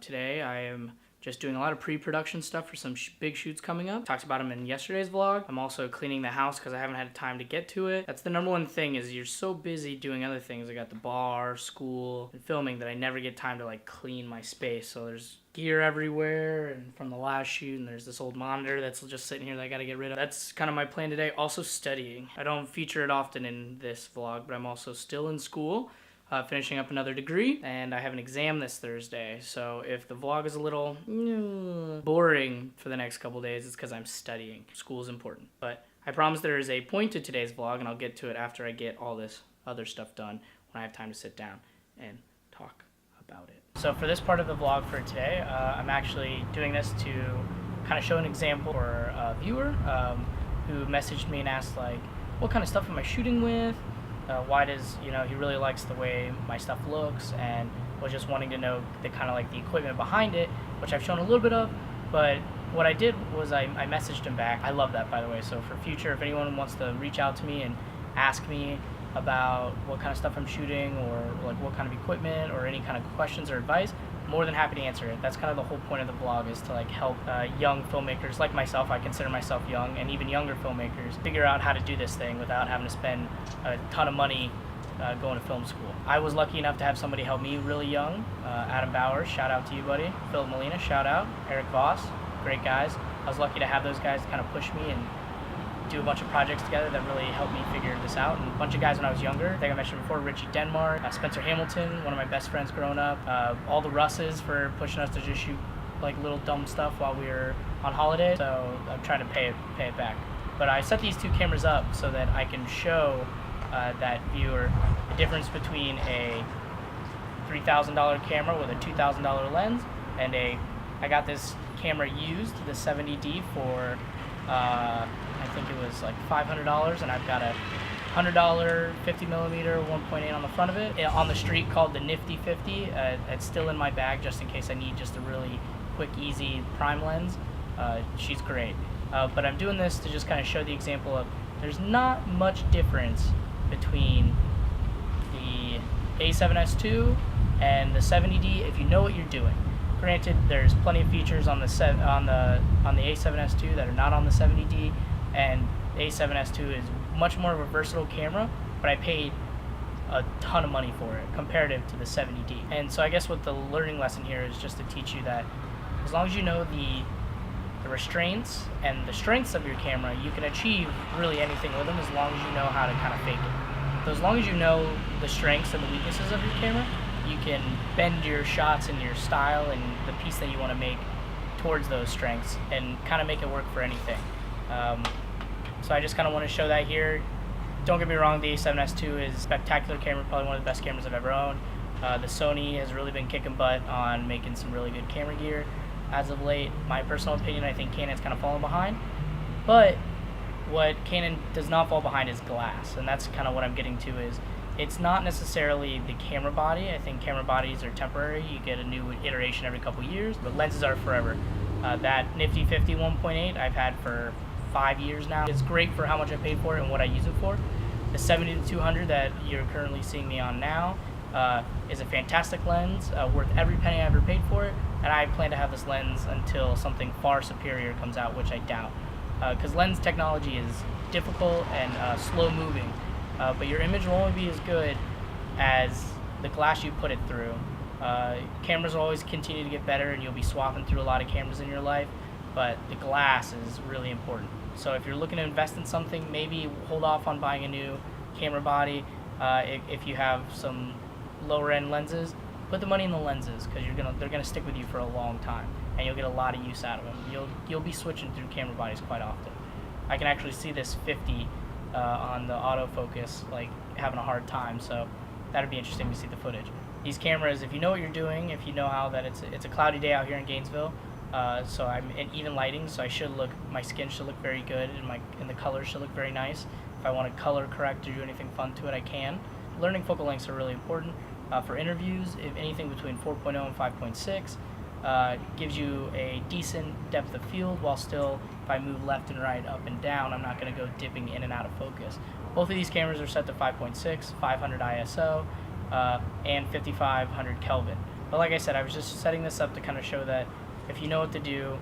Today I am just doing a lot of pre-production stuff for some big shoots coming up. Talked about them in yesterday's vlog. I'm also cleaning the house because I haven't had time to get to it. That's the number one thing, is you're so busy doing other things. I got the bar, school, and filming that I never get time to like clean my space. So there's gear everywhere and from the last shoot, and there's this old monitor that's just sitting here that I gotta get rid of. That's kind of my plan today. Also studying. I don't feature it often in this vlog, but I'm also still in school. Finishing up another degree, and I have an exam this Thursday, so if the vlog is a little boring for the next couple days, it's because I'm studying. School is important, but I promise there is a point to today's vlog, and I'll get to it after I get all this other stuff done, when I have time to sit down and talk about it. So for this part of the vlog for today, I'm actually doing this to kind of show an example for a viewer who messaged me and asked, like, what kind of stuff am I shooting with? Why does, he really likes the way my stuff looks, and was just wanting to know the kind of like the equipment behind it, which I've shown a little bit of. But what I did was I messaged him back. I love that, by the way. So for future, if anyone wants to reach out to me and ask me about what kind of stuff I'm shooting, or like what kind of equipment, or any kind of questions or advice, more than happy to answer it. That's kind of the whole point of the vlog, is to like help young filmmakers like myself. I consider myself young, and even younger filmmakers figure out how to do this thing without having to spend a ton of money going to film school. I was lucky enough to have somebody help me really young. Adam Bowers, shout out to you, buddy. Philip Molina, shout out. Eric Voss, great guys. I was lucky to have those guys kind of push me and do a bunch of projects together that really helped me figure this out. And a bunch of guys when I was younger, I think I mentioned before, Richie Denmark, Spencer Hamilton, one of my best friends growing up, all the Russes for pushing us to just shoot like little dumb stuff while we were on holiday. So I'm trying to pay it back. But I set these two cameras up so that I can show that viewer the difference between a $3,000 camera with a $2,000 lens and I got this camera used, the 70D, for I think it was like $500, and I've got a $100 50mm 1.8 on the front of it, on the street, called the Nifty 50. It's still in my bag just in case I need just a really quick, easy prime lens. She's great. But I'm doing this to just kind of show the example of there's not much difference between the A7S II and the 70D if you know what you're doing. Granted, there's plenty of features on the A7S II that are not on the 70D, and the A7S II is much more of a versatile camera, but I paid a ton of money for it comparative to the 70D. And so I guess what the learning lesson here is just to teach you that as long as you know the restraints and the strengths of your camera, you can achieve really anything with them as long as you know how to kind of fake it. So as long as you know the strengths and the weaknesses of your camera, you can bend your shots and your style and the piece that you want to make towards those strengths and kind of make it work for anything. So I just kind of want to show that here. Don't get me wrong, the A7S II is a spectacular camera, probably one of the best cameras I've ever owned. The Sony has really been kicking butt on making some really good camera gear as of late. My personal opinion, I think Canon's kind of fallen behind. But what Canon does not fall behind is glass, and that's kind of what I'm getting to, is it's not necessarily the camera body. I think camera bodies are temporary. You get a new iteration every couple years, but lenses are forever. That Nifty 50 1.8 I've had for 5 years now. It's great for how much I paid for it and what I use it for. The 70-200 that you're currently seeing me on now is a fantastic lens, worth every penny I ever paid for it, and I plan to have this lens until something far superior comes out, which I doubt. Because lens technology is difficult and slow moving, but your image will only be as good as the glass you put it through. Cameras will always continue to get better, and you'll be swapping through a lot of cameras in your life, but the glass is really important. So if you're looking to invest in something, maybe hold off on buying a new camera body. If you have some lower end lenses, put the money in the lenses, because they're gonna stick with you for a long time, and you'll get a lot of use out of them. You'll be switching through camera bodies quite often. I can actually see this 50 on the autofocus, like having a hard time, so that'd be interesting to see the footage. These cameras, if you know what you're doing, if you know how that it's a cloudy day out here in Gainesville, so I'm in even lighting, so my skin should look very good, and the colors should look very nice. If I want to color correct or do anything fun to it, I can. Learning focal lengths are really important. For interviews, if anything between 4.0 and 5.6. gives you a decent depth of field while still, if I move left and right, up and down, I'm not going to go dipping in and out of focus. Both of these cameras are set to 5.6, 500 ISO, and 5500 Kelvin. But like I said, I was just setting this up to kind of show that if you know what to do,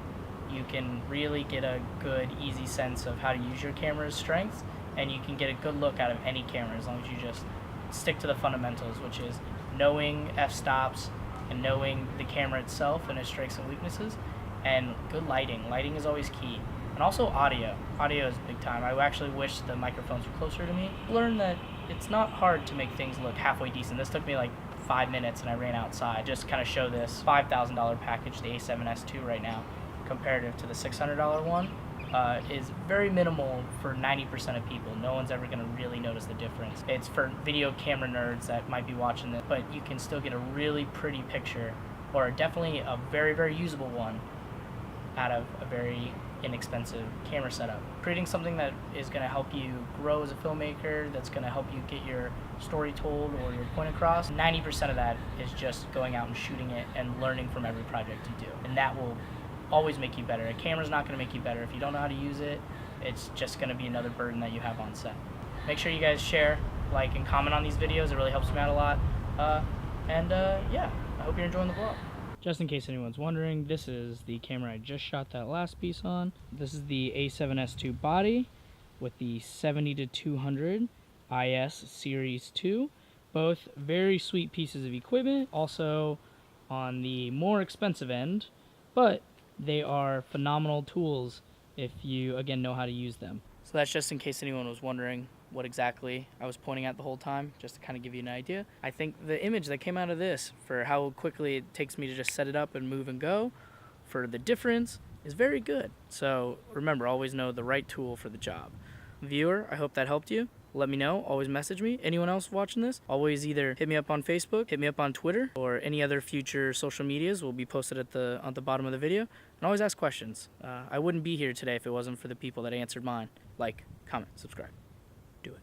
you can really get a good, easy sense of how to use your camera's strengths, and you can get a good look out of any camera as long as you just stick to the fundamentals, which is knowing f-stops and knowing the camera itself and its strengths and weaknesses, and good lighting. Lighting is always key. And also audio. Audio is big time. I actually wish the microphones were closer to me. Learn that it's not hard to make things look halfway decent. This took me like 5 minutes and I ran outside. Just kind of show this $5,000 package, the A7S II right now, comparative to the $600 one, is very minimal for 90% of people. No one's ever going to really notice the difference. It's for video camera nerds that might be watching this, but you can still get a really pretty picture, or definitely a very, very usable one, out of a very inexpensive camera setup. Creating something that is going to help you grow as a filmmaker, that's going to help you get your story told or your point across, 90% of that is just going out and shooting it and learning from every project you do. And that will always make you better. A camera's not going to make you better. If you don't know how to use it, it's just going to be another burden that you have on set. Make sure you guys share, like, and comment on these videos. It really helps me out a lot. Yeah, I hope you're enjoying the vlog. Just in case anyone's wondering, this is the camera I just shot that last piece on. This is the A7S II body with the 70-200 IS Series 2. Both very sweet pieces of equipment, also on the more expensive end, but they are phenomenal tools if you, again, know how to use them. So that's just in case anyone was wondering what exactly I was pointing at the whole time, just to kind of give you an idea. I think the image that came out of this, for how quickly it takes me to just set it up and move and go, for the difference, is very good. So remember, always know the right tool for the job. Viewer, I hope that helped you. Let me know. Always message me. Anyone else watching this, always either hit me up on Facebook, hit me up on Twitter, or any other future social medias will be posted at the bottom of the video. And always ask questions. I wouldn't be here today if it wasn't for the people that answered mine. Like, comment, subscribe. Do it.